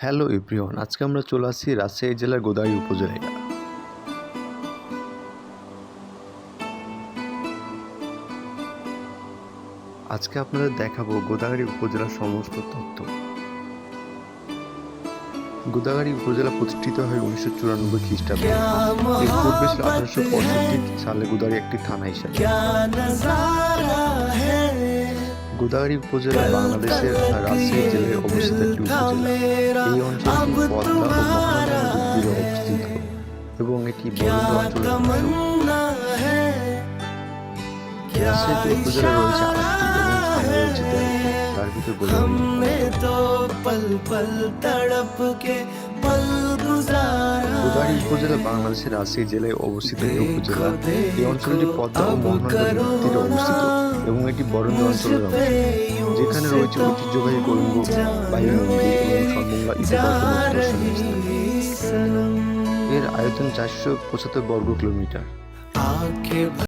Hello everyone, আজকে আমরা চলে আসছি রাজশাহী জেলার গোদাগাড়ী উপজেলায়। আজকে আপনাদের দেখাবো গোদাগাড়ী উপজেলার সমস্ত তথ্য। গোদাগাড়ী উপজেলা প্রতিষ্ঠিত হয় 1994 খ্রিস্টাব্দে। এর পূর্বে ছিল 1865 সালে গোদাগাড়ী একটি থানা হিসাবে। গোদাগাড়ী উপজেলা বাংলাদেশের রাজশাহী জেলায় অবস্থিত একটি উপজেলা। এই অঞ্চলটি পদ্মা ও মহানদী নদীর তীরে অবস্থিত এবং এটি বরেন্দ্র অঞ্চলের অংশ। রাজশাহী উপজেলা রয়েছে 8টি এবং থানা রয়েছে 13টি, তার ভিতর গোদাগাড়ী। গোদাগাড়ী উপজেলা বাংলাদেশের রাজশাহী জেলায় অবস্থিত একটি উপজেলা। এই অঞ্চলটি পদ্মা ও মোহনা নদীর তীরে অবস্থিত এবং এটি বরেন্দ্র অঞ্চলের অংশ, যেখানে রয়েছে ঐতিহ্যবাহী কলিঙ্গ বাহিনী মন্দির এবং সর্বমঙ্গলা ইকো পার্কের মতো দর্শনীয় স্থান। এর আয়তন 475 বর্গ কিলোমিটার।